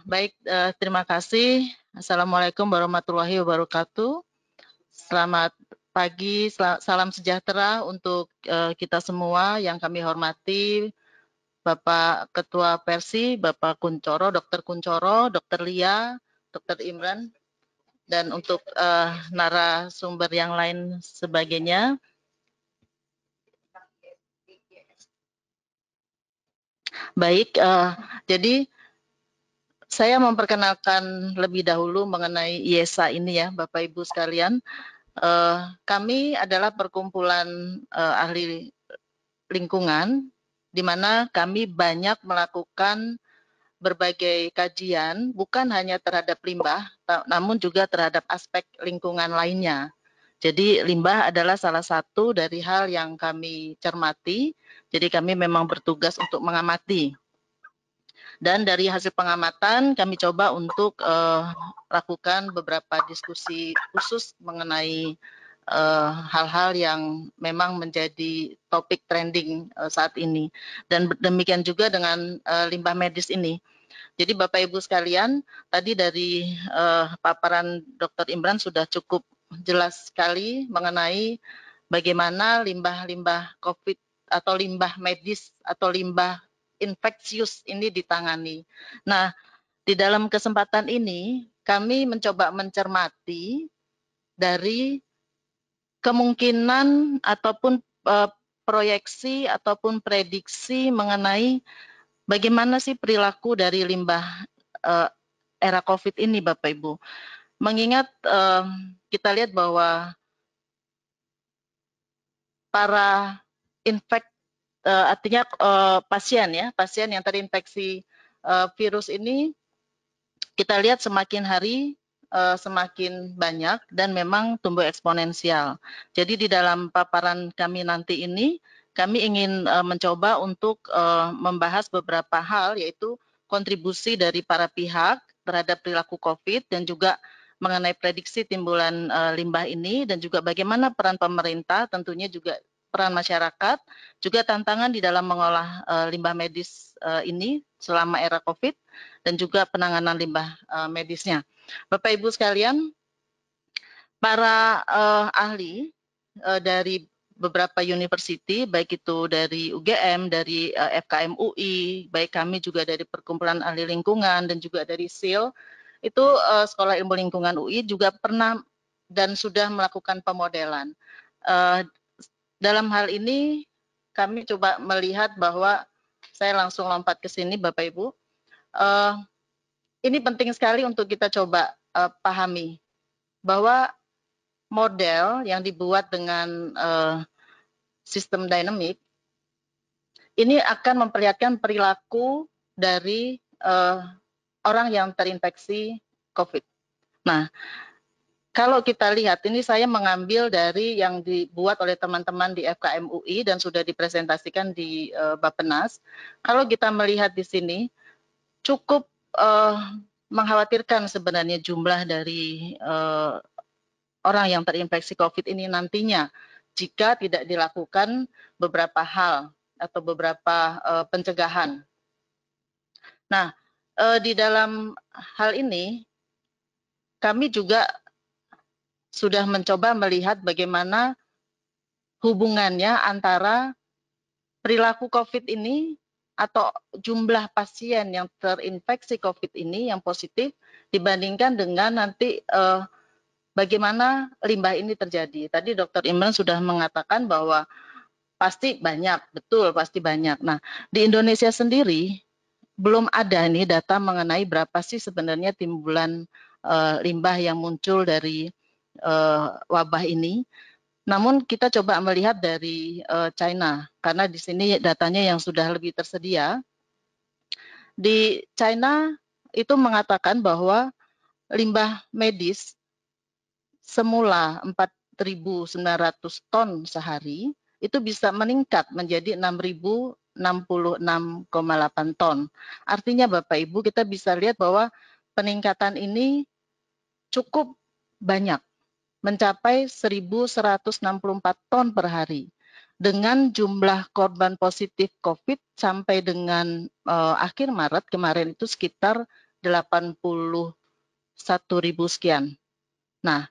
Baik, terima kasih. Assalamualaikum warahmatullahi wabarakatuh. Selamat pagi, salam sejahtera untuk kita semua yang kami hormati, Bapak Ketua Persi, Bapak Kuncoro, Dr. Lia, Dr. Imran, dan untuk narasumber yang lain sebagainya. Baik, jadi saya memperkenalkan lebih dahulu mengenai IESA ini ya, Bapak Ibu sekalian. Kami adalah perkumpulan ahli lingkungan, di mana kami banyak melakukan berbagai kajian, bukan hanya terhadap limbah, namun juga terhadap aspek lingkungan lainnya. Jadi limbah adalah salah satu dari hal yang kami cermati, jadi kami memang bertugas untuk mengamati. Dan dari hasil pengamatan kami coba untuk lakukan beberapa diskusi khusus mengenai hal-hal yang memang menjadi topik trending saat ini. Dan demikian juga dengan limbah medis ini. Jadi Bapak Ibu sekalian, tadi dari paparan Dr. Imran sudah cukup jelas sekali mengenai bagaimana limbah-limbah COVID atau limbah medis atau limbah infeksius ini ditangani. Nah, di dalam kesempatan ini kami mencoba mencermati dari kemungkinan ataupun proyeksi ataupun prediksi mengenai bagaimana sih perilaku dari limbah era COVID ini, Bapak Ibu. Mengingat kita lihat bahwa para artinya pasien yang terinfeksi virus ini kita lihat semakin hari semakin banyak dan memang tumbuh eksponensial. Jadi di dalam paparan kami nanti ini kami ingin mencoba untuk membahas beberapa hal, yaitu kontribusi dari para pihak terhadap perilaku COVID dan juga mengenai prediksi timbulan limbah ini, dan juga bagaimana peran pemerintah, tentunya juga peran masyarakat, juga tantangan di dalam mengolah limbah medis ini selama era COVID, dan juga penanganan limbah medisnya. Bapak Ibu sekalian, para ahli dari beberapa university, baik itu dari UGM, dari FKM UI, baik kami juga dari Perkumpulan Ahli Lingkungan dan juga dari SIL, itu Sekolah Ilmu Lingkungan UI juga pernah dan sudah melakukan pemodelan. Dalam hal ini kami coba melihat bahwa saya langsung lompat ke sini, Bapak Ibu. Ini penting sekali untuk kita coba pahami bahwa model yang dibuat dengan sistem dinamik ini akan memperlihatkan perilaku dari orang yang terinfeksi COVID. Nah, kalau kita lihat, ini saya mengambil dari yang dibuat oleh teman-teman di FKM UI dan sudah dipresentasikan di Bappenas. Kalau kita melihat di sini, cukup mengkhawatirkan sebenarnya jumlah dari orang yang terinfeksi COVID ini nantinya jika tidak dilakukan beberapa hal atau beberapa pencegahan. Nah, di dalam hal ini kami juga sudah mencoba melihat bagaimana hubungannya antara perilaku COVID ini atau jumlah pasien yang terinfeksi COVID ini yang positif dibandingkan dengan nanti bagaimana limbah ini terjadi. Tadi Dr. Imran sudah mengatakan bahwa pasti banyak, betul pasti banyak. Nah, di Indonesia sendiri belum ada nih data mengenai berapa sih sebenarnya timbulan limbah yang muncul dari wabah ini. Namun kita coba melihat dari China, karena di sini datanya yang sudah lebih tersedia. Di China itu mengatakan bahwa limbah medis semula 4.900 ton sehari, itu bisa meningkat menjadi 6.066,8 ton. Artinya Bapak Ibu kita bisa lihat bahwa peningkatan ini cukup banyak, mencapai 1.164 ton per hari. Dengan jumlah korban positif COVID sampai dengan akhir Maret kemarin itu sekitar 81.000 sekian. Nah,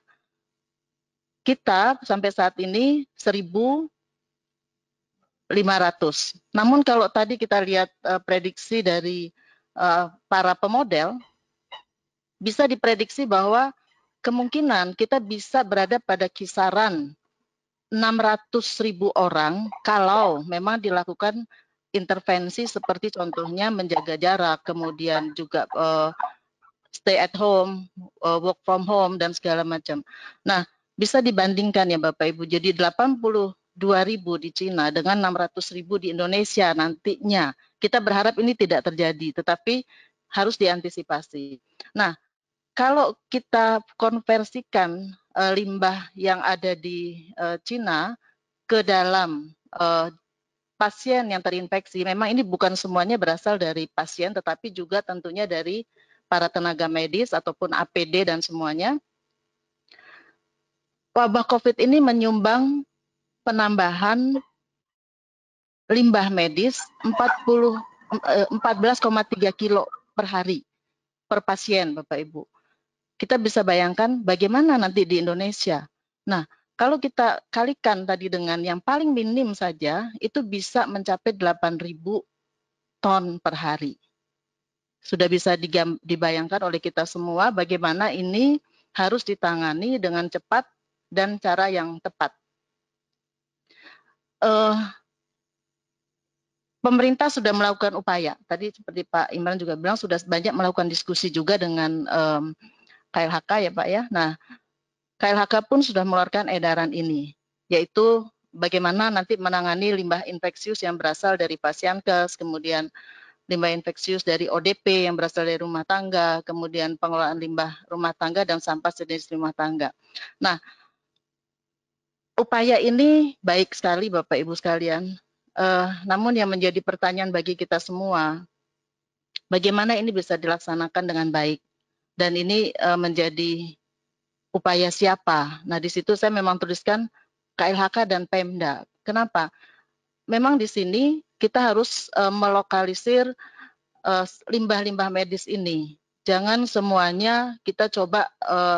kita sampai saat ini 1.500. Namun kalau tadi kita lihat prediksi dari para pemodel, bisa diprediksi bahwa kemungkinan kita bisa berada pada kisaran 600.000 orang kalau memang dilakukan intervensi seperti contohnya menjaga jarak, kemudian juga stay at home, work from home, dan segala macam. Nah, bisa dibandingkan ya Bapak Ibu, jadi 82.000 di Cina dengan 600.000 di Indonesia nantinya. Kita berharap ini tidak terjadi, tetapi harus diantisipasi. Nah, kalau kita konversikan limbah yang ada di Cina ke dalam pasien yang terinfeksi, memang ini bukan semuanya berasal dari pasien, tetapi juga tentunya dari para tenaga medis ataupun APD dan semuanya. Wabah COVID ini menyumbang penambahan limbah medis 14,3 kilo per hari per pasien, Bapak Ibu. Kita bisa bayangkan bagaimana nanti di Indonesia. Nah, kalau kita kalikan tadi dengan yang paling minim saja, itu bisa mencapai 8.000 ton per hari. Sudah bisa dibayangkan oleh kita semua bagaimana ini harus ditangani dengan cepat dan cara yang tepat. Pemerintah sudah melakukan upaya. Tadi seperti Pak Imran juga bilang sudah banyak melakukan diskusi juga dengan KLHK ya Pak ya. Nah, KLHK pun sudah mengeluarkan edaran ini, yaitu bagaimana nanti menangani limbah infeksius yang berasal dari pasienkes, kemudian limbah infeksius dari ODP yang berasal dari rumah tangga, kemudian pengelolaan limbah rumah tangga dan sampah sejenis rumah tangga. Nah, upaya ini baik sekali Bapak Ibu sekalian, namun yang menjadi pertanyaan bagi kita semua, bagaimana ini bisa dilaksanakan dengan baik? Dan ini menjadi upaya siapa? Nah, di situ saya memang tuliskan KLHK dan Pemda. Kenapa? Memang di sini kita harus melokalisir limbah-limbah medis ini. Jangan semuanya kita coba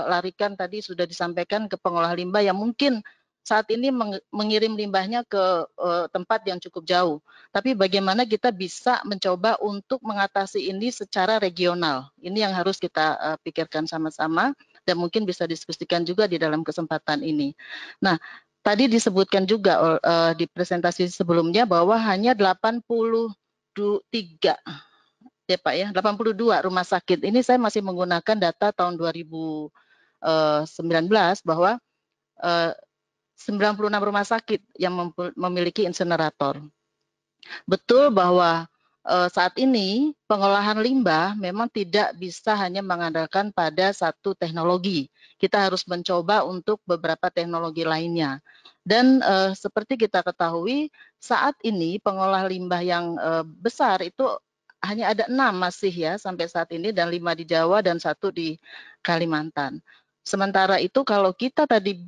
larikan, tadi sudah disampaikan, ke pengolah limbah yang mungkin saat ini mengirim limbahnya ke tempat yang cukup jauh. Tapi bagaimana kita bisa mencoba untuk mengatasi ini secara regional. Ini yang harus kita pikirkan sama-sama dan mungkin bisa diskusikan juga di dalam kesempatan ini. Nah, tadi disebutkan juga di presentasi sebelumnya bahwa hanya 83 ya Pak ya, 82 rumah sakit. Ini saya masih menggunakan data tahun 2019 bahwa 96 rumah sakit yang memiliki insenerator. Betul bahwa saat ini pengolahan limbah memang tidak bisa hanya mengandalkan pada satu teknologi. Kita harus mencoba untuk beberapa teknologi lainnya. Dan seperti kita ketahui, saat ini pengolah limbah yang besar itu hanya ada 6 masih ya sampai saat ini, dan 5 di Jawa dan 1 di Kalimantan. Sementara itu kalau kita tadi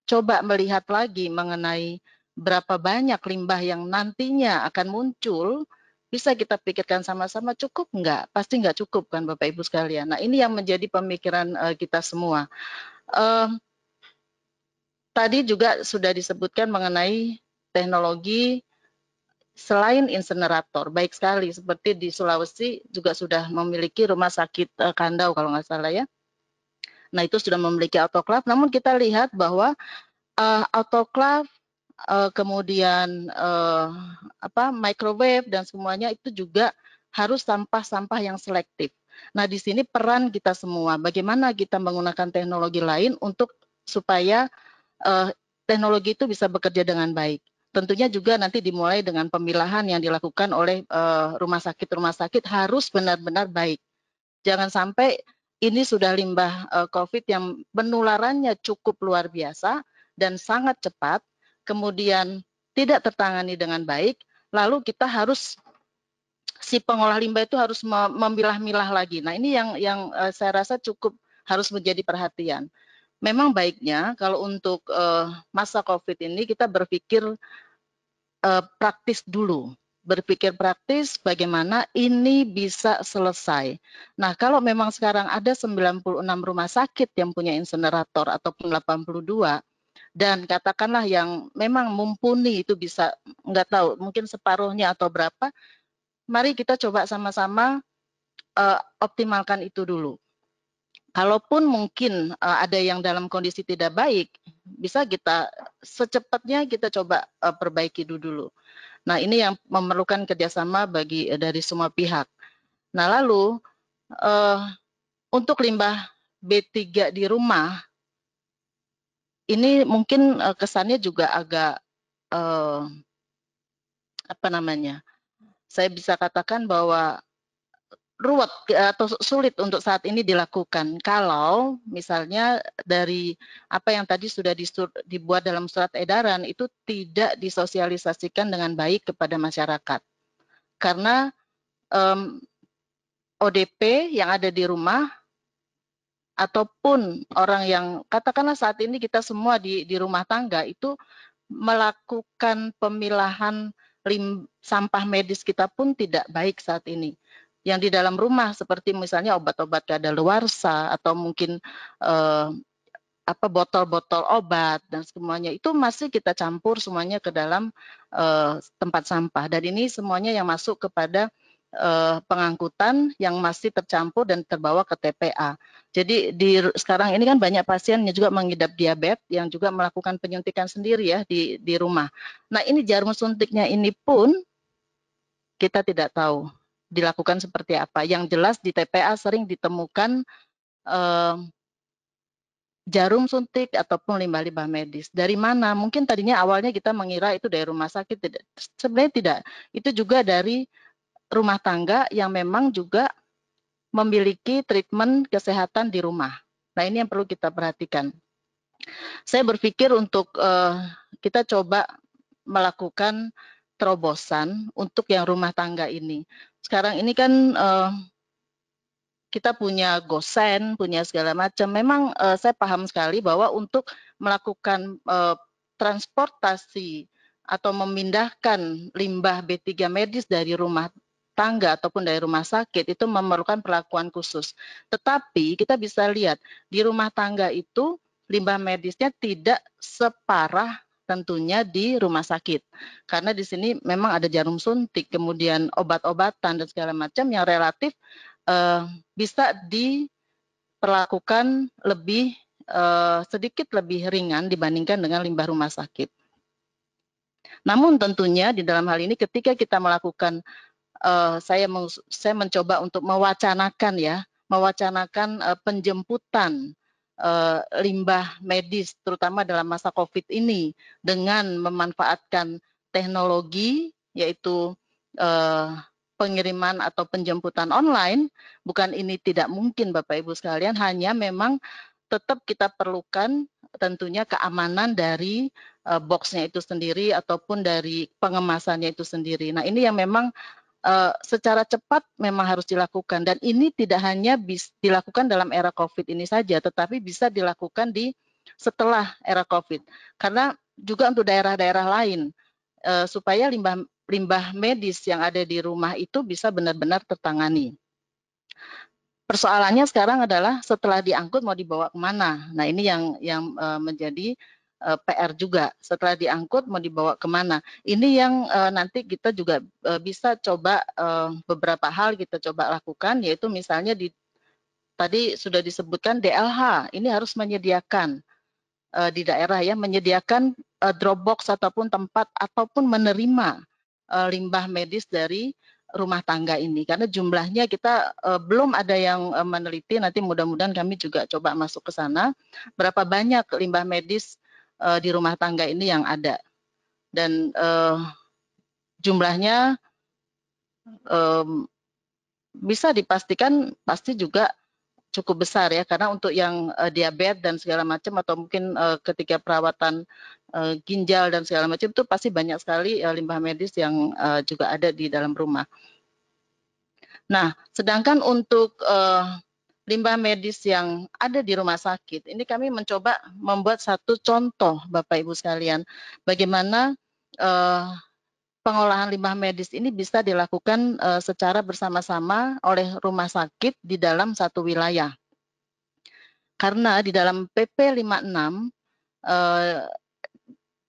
coba melihat lagi mengenai berapa banyak limbah yang nantinya akan muncul, bisa kita pikirkan sama-sama, cukup nggak? Pasti nggak cukup kan Bapak Ibu sekalian. Nah, ini yang menjadi pemikiran kita semua. Tadi juga sudah disebutkan mengenai teknologi selain insenerator, baik sekali, seperti di Sulawesi juga sudah memiliki rumah sakit Kandau kalau nggak salah ya. Nah, itu sudah memiliki autoklaf, namun kita lihat bahwa autoklaf kemudian microwave dan semuanya itu juga harus sampah-sampah yang selektif. Nah, di sini peran kita semua, bagaimana kita menggunakan teknologi lain untuk supaya teknologi itu bisa bekerja dengan baik. Tentunya juga nanti dimulai dengan pemilahan yang dilakukan oleh rumah sakit harus benar-benar baik. Jangan sampai ini sudah limbah COVID yang penularannya cukup luar biasa dan sangat cepat, kemudian tidak tertangani dengan baik, lalu kita harus, si pengolah limbah itu harus memilah-milah lagi. Nah, ini yang saya rasa cukup harus menjadi perhatian. Memang baiknya kalau untuk masa COVID ini kita berpikir praktis dulu. berpikir praktis bagaimana ini bisa selesai. Nah, kalau memang sekarang ada 96 rumah sakit yang punya insenerator ataupun 82, dan katakanlah yang memang mumpuni itu bisa, nggak tahu, mungkin separuhnya atau berapa, mari kita coba sama-sama optimalkan itu dulu. Kalaupun mungkin ada yang dalam kondisi tidak baik, bisa kita secepatnya kita coba perbaiki dulu. Nah, ini yang memerlukan kerjasama dari semua pihak. Nah, lalu untuk limbah B3 di rumah, ini mungkin kesannya juga agak apa namanya? Saya bisa katakan bahwa ruwet atau sulit untuk saat ini dilakukan kalau misalnya dari apa yang tadi sudah dibuat dalam surat edaran itu tidak disosialisasikan dengan baik kepada masyarakat. Karena ODP yang ada di rumah ataupun orang yang katakanlah saat ini kita semua di rumah tangga itu melakukan pemilahan sampah medis kita pun tidak baik saat ini. Yang di dalam rumah seperti misalnya obat-obat kadaluarsa atau mungkin botol-botol obat dan semuanya itu masih kita campur semuanya ke dalam tempat sampah, dan ini semuanya yang masuk kepada pengangkutan yang masih tercampur dan terbawa ke TPA. Jadi sekarang ini kan banyak pasien yang juga mengidap diabetes yang juga melakukan penyuntikan sendiri ya di rumah. Nah, ini jarum suntiknya ini pun kita tidak tahu dilakukan seperti apa. Yang jelas di TPA sering ditemukan jarum suntik ataupun limbah-limbah medis. Dari mana? Mungkin tadinya awalnya kita mengira itu dari rumah sakit. Sebenarnya tidak. Itu juga dari rumah tangga yang memang juga memiliki treatment kesehatan di rumah. Nah, ini yang perlu kita perhatikan. Saya berpikir untuk kita coba melakukan terobosan untuk yang rumah tangga ini. Sekarang ini kan kita punya gosen, punya segala macam. Memang saya paham sekali bahwa untuk melakukan transportasi atau memindahkan limbah B3 medis dari rumah tangga ataupun dari rumah sakit itu memerlukan perlakuan khusus. Tetapi kita bisa lihat di rumah tangga itu limbah medisnya tidak separah tentunya di rumah sakit. Karena di sini memang ada jarum suntik, kemudian obat-obatan dan segala macam yang relatif bisa diperlakukan lebih sedikit lebih ringan dibandingkan dengan limbah rumah sakit. Namun tentunya di dalam hal ini ketika kita melakukan saya mencoba untuk mewacanakan penjemputan limbah medis terutama dalam masa COVID ini dengan memanfaatkan teknologi yaitu pengiriman atau penjemputan online. Bukan ini tidak mungkin Bapak Ibu sekalian, hanya memang tetap kita perlukan tentunya keamanan dari boxnya itu sendiri ataupun dari pengemasannya itu sendiri. Nah, ini yang memang secara cepat memang harus dilakukan, dan ini tidak hanya dilakukan dalam era COVID ini saja, tetapi bisa dilakukan setelah era COVID. Karena juga untuk daerah-daerah lain supaya limbah medis yang ada di rumah itu bisa benar-benar tertangani. Persoalannya sekarang adalah setelah diangkut mau dibawa kemana? Nah, ini yang menjadi PR juga. Setelah diangkut mau dibawa kemana? Ini yang nanti kita juga bisa coba beberapa hal kita coba lakukan, yaitu misalnya tadi sudah disebutkan DLH, ini harus menyediakan di daerah ya, menyediakan drop box ataupun tempat ataupun menerima limbah medis dari rumah tangga ini, karena jumlahnya kita belum ada yang meneliti. Nanti mudah-mudahan kami juga coba masuk ke sana berapa banyak limbah medis di rumah tangga ini yang ada, dan jumlahnya bisa dipastikan pasti juga cukup besar ya, karena untuk yang diabetes dan segala macam atau mungkin ketika perawatan ginjal dan segala macam itu pasti banyak sekali limbah medis yang juga ada di dalam rumah. Nah, sedangkan untuk limbah medis yang ada di rumah sakit, ini kami mencoba membuat satu contoh Bapak Ibu sekalian, bagaimana pengolahan limbah medis ini bisa dilakukan secara bersama-sama oleh rumah sakit di dalam satu wilayah. Karena di dalam PP 56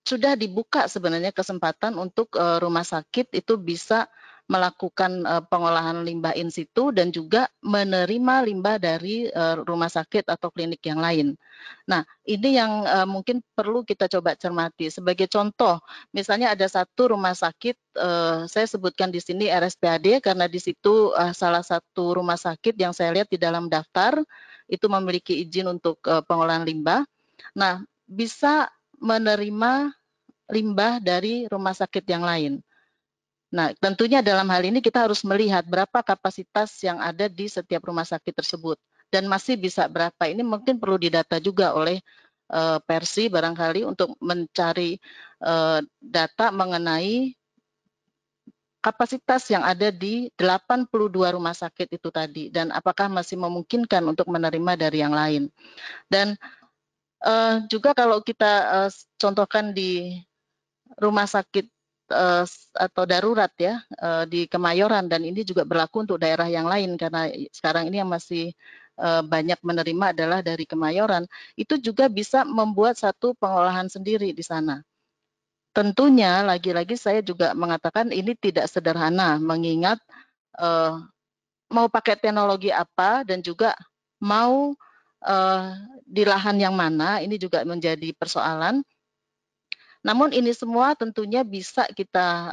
sudah dibuka sebenarnya kesempatan untuk rumah sakit itu bisa melakukan pengolahan limbah in situ dan juga menerima limbah dari rumah sakit atau klinik yang lain. Nah, ini yang mungkin perlu kita coba cermati. Sebagai contoh, misalnya ada satu rumah sakit, saya sebutkan di sini RSPAD karena di situ salah satu rumah sakit yang saya lihat di dalam daftar itu memiliki izin untuk pengolahan limbah. Nah, bisa menerima limbah dari rumah sakit yang lain. Nah, tentunya dalam hal ini kita harus melihat berapa kapasitas yang ada di setiap rumah sakit tersebut dan masih bisa berapa. Ini mungkin perlu didata juga oleh Persi barangkali untuk mencari data mengenai kapasitas yang ada di 82 rumah sakit itu tadi dan apakah masih memungkinkan untuk menerima dari yang lain. Dan juga kalau kita contohkan di rumah sakit atau darurat ya di Kemayoran dan ini juga berlaku untuk daerah yang lain karena sekarang ini yang masih banyak menerima adalah dari Kemayoran, itu juga bisa membuat satu pengolahan sendiri di sana. Tentunya lagi-lagi saya juga mengatakan ini tidak sederhana mengingat mau pakai teknologi apa dan juga mau di lahan yang mana ini juga menjadi persoalan. Namun ini semua tentunya bisa kita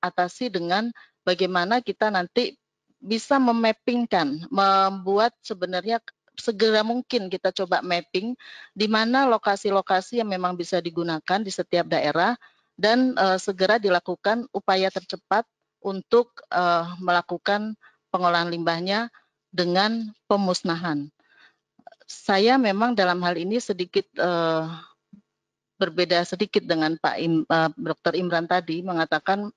atasi dengan bagaimana kita nanti bisa memappingkan, membuat sebenarnya segera mungkin kita coba mapping di mana lokasi-lokasi yang memang bisa digunakan di setiap daerah dan segera dilakukan upaya tercepat untuk melakukan pengolahan limbahnya dengan pemusnahan. Saya memang dalam hal ini sedikit berbeda sedikit dengan Pak Dr. Imran tadi mengatakan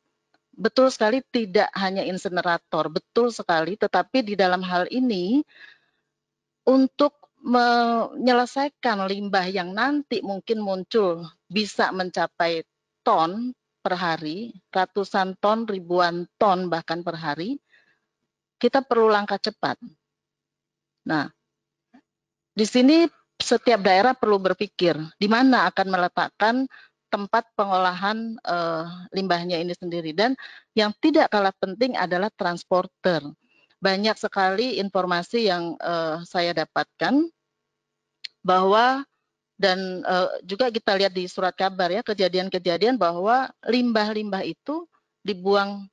betul sekali tidak hanya insenerator, betul sekali, tetapi di dalam hal ini untuk menyelesaikan limbah yang nanti mungkin muncul bisa mencapai ton per hari, ratusan ton, ribuan ton bahkan per hari, kita perlu langkah cepat. Nah, di sini setiap daerah perlu berpikir di mana akan meletakkan tempat pengolahan limbahnya ini sendiri. Dan yang tidak kalah penting adalah transporter. Banyak sekali informasi yang saya dapatkan bahwa dan juga kita lihat di surat kabar ya kejadian-kejadian bahwa limbah-limbah itu dibuang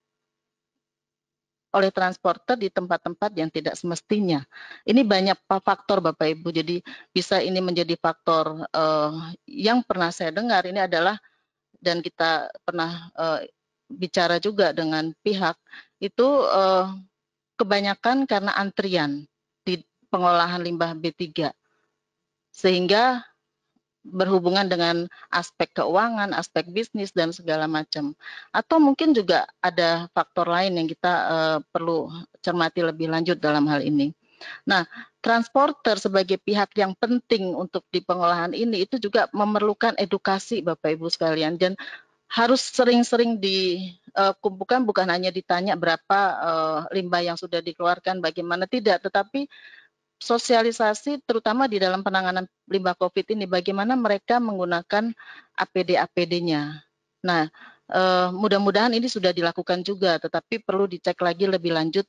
oleh transporter di tempat-tempat yang tidak semestinya. Ini banyak faktor Bapak Ibu, jadi bisa ini menjadi faktor yang pernah saya dengar ini adalah dan kita pernah bicara juga dengan pihak itu kebanyakan karena antrian di pengolahan limbah B3 sehingga berhubungan dengan aspek keuangan, aspek bisnis dan segala macam. Atau mungkin juga ada faktor lain yang kita perlu cermati lebih lanjut dalam hal ini. Nah, transporter sebagai pihak yang penting untuk di pengolahan ini itu juga memerlukan edukasi Bapak Ibu sekalian dan harus sering-sering dikumpulkan bukan hanya ditanya berapa limbah yang sudah dikeluarkan bagaimana tidak, tetapi sosialisasi terutama di dalam penanganan limbah COVID ini, bagaimana mereka menggunakan APD-APD-nya. Nah, mudah-mudahan ini sudah dilakukan juga, tetapi perlu dicek lagi lebih lanjut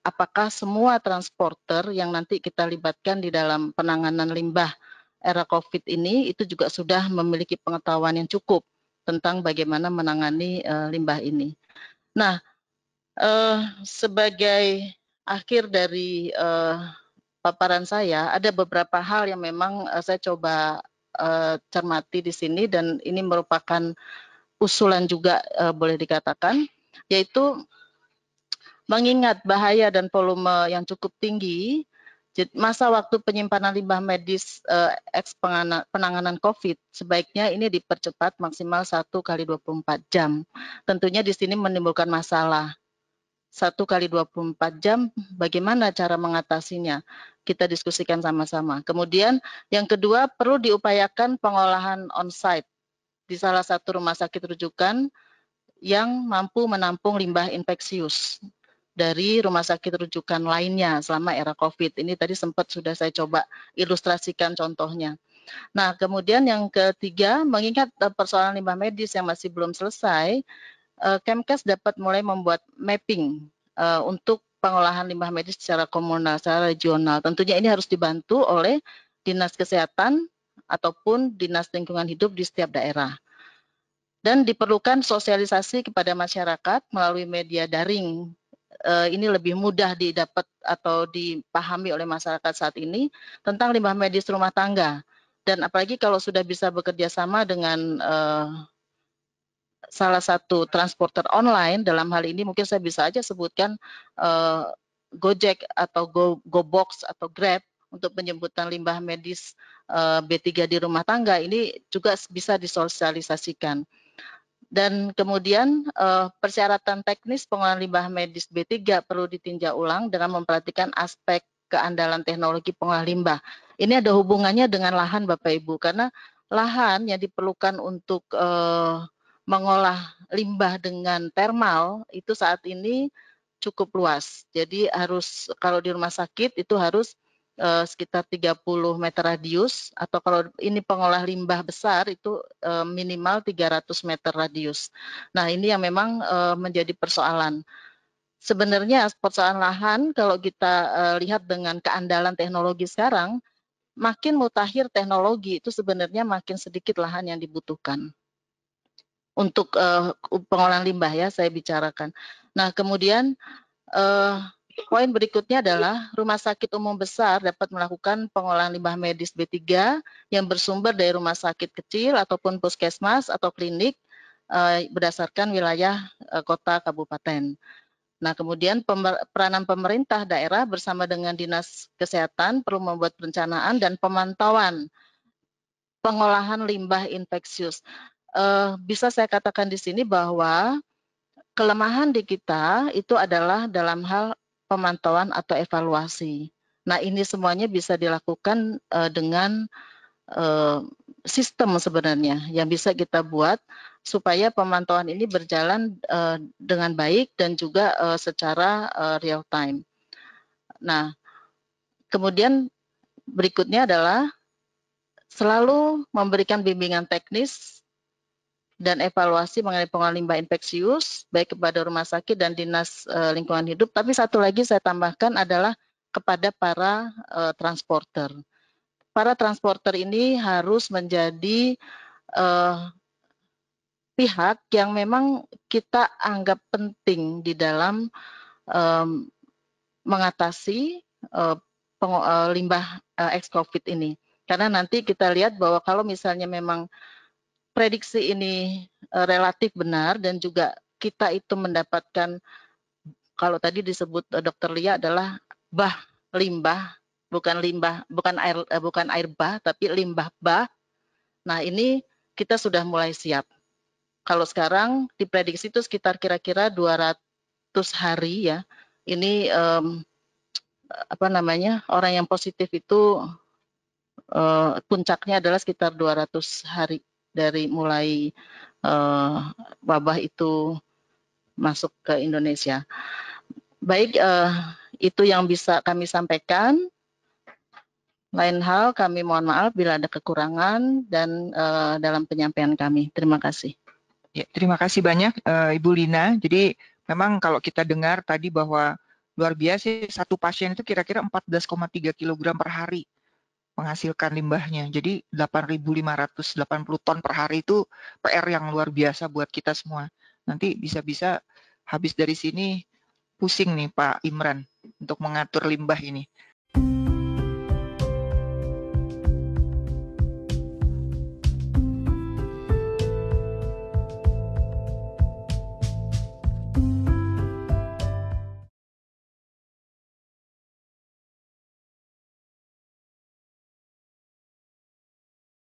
apakah semua transporter yang nanti kita libatkan di dalam penanganan limbah era COVID ini itu juga sudah memiliki pengetahuan yang cukup tentang bagaimana menangani limbah ini. Nah, sebagai akhir dari paparan saya, ada beberapa hal yang memang saya coba cermati di sini dan ini merupakan usulan juga boleh dikatakan, yaitu mengingat bahaya dan volume yang cukup tinggi, masa waktu penyimpanan limbah medis penanganan COVID sebaiknya ini dipercepat maksimal 1 kali 24 jam. Tentunya di sini menimbulkan masalah. 1 kali 24 jam, bagaimana cara mengatasinya? Kita diskusikan sama-sama. Kemudian yang kedua, perlu diupayakan pengolahan on-site di salah satu rumah sakit rujukan yang mampu menampung limbah infeksius dari rumah sakit rujukan lainnya selama era COVID. Ini tadi sempat sudah saya coba ilustrasikan contohnya. Nah, kemudian yang ketiga, mengingat persoalan limbah medis yang masih belum selesai, Kemkes dapat mulai membuat mapping untuk pengolahan limbah medis secara komunal, secara regional. Tentunya ini harus dibantu oleh Dinas Kesehatan ataupun Dinas Lingkungan Hidup di setiap daerah. Dan diperlukan sosialisasi kepada masyarakat melalui media daring. Ini lebih mudah didapat atau dipahami oleh masyarakat saat ini tentang limbah medis rumah tangga. Dan apalagi kalau sudah bisa bekerja sama dengan salah satu transporter online, dalam hal ini mungkin saya bisa aja sebutkan Gojek atau GoBox atau Grab untuk penjemputan limbah medis B3 di rumah tangga, ini juga bisa disosialisasikan. Dan kemudian persyaratan teknis pengolahan limbah medis B3 perlu ditinjau ulang dengan memperhatikan aspek keandalan teknologi pengolahan limbah. Ini ada hubungannya dengan lahan Bapak Ibu, karena lahan yang diperlukan untuk mengolah limbah dengan thermal itu saat ini cukup luas. Jadi harus, kalau di rumah sakit itu harus sekitar 30 meter radius, atau kalau ini pengolah limbah besar itu minimal 300 meter radius. Nah, ini yang memang menjadi persoalan. Sebenarnya persoalan lahan kalau kita lihat dengan keandalan teknologi sekarang, makin mutakhir teknologi itu sebenarnya makin sedikit lahan yang dibutuhkan untuk pengolahan limbah ya saya bicarakan. Nah, kemudian poin berikutnya adalah rumah sakit umum besar dapat melakukan pengolahan limbah medis B3 yang bersumber dari rumah sakit kecil ataupun puskesmas atau klinik berdasarkan wilayah kota kabupaten. Nah, kemudian peranan pemerintah daerah bersama dengan Dinas Kesehatan perlu membuat perencanaan dan pemantauan pengolahan limbah infeksius. Bisa saya katakan di sini bahwa kelemahan di kita itu adalah dalam hal pemantauan atau evaluasi. Nah, ini semuanya bisa dilakukan dengan sistem sebenarnya yang bisa kita buat supaya pemantauan ini berjalan dengan baik dan juga secara real time. Nah, kemudian berikutnya adalah selalu memberikan bimbingan teknis dan evaluasi mengenai pengolahan limbah infeksius baik kepada rumah sakit dan Dinas Lingkungan Hidup. Tapi satu lagi saya tambahkan adalah kepada para transporter. Para transporter ini harus menjadi pihak yang memang kita anggap penting di dalam mengatasi limbah ex-COVID ini. Karena nanti kita lihat bahwa kalau misalnya memang prediksi ini relatif benar dan juga kita itu mendapatkan, kalau tadi disebut Dr. Lia adalah bah limbah, bukan air bah tapi limbah bah. Nah, ini kita sudah mulai siap. Kalau sekarang diprediksi itu sekitar kira-kira 200 hari ya. Ini orang yang positif itu puncaknya adalah sekitar 200 hari dari mulai wabah itu masuk ke Indonesia. Baik, itu yang bisa kami sampaikan. Lain hal kami mohon maaf bila ada kekurangan dan dalam penyampaian kami. Terima kasih. Ya, terima kasih banyak Ibu Lina. Jadi memang kalau kita dengar tadi bahwa luar biasa satu pasien itu kira-kira 14,3 kg per hari menghasilkan limbahnya. Jadi 8.580 ton per hari itu PR yang luar biasa buat kita semua. Nanti bisa-bisa habis dari sini pusing nih Pak Imran untuk mengatur limbah ini.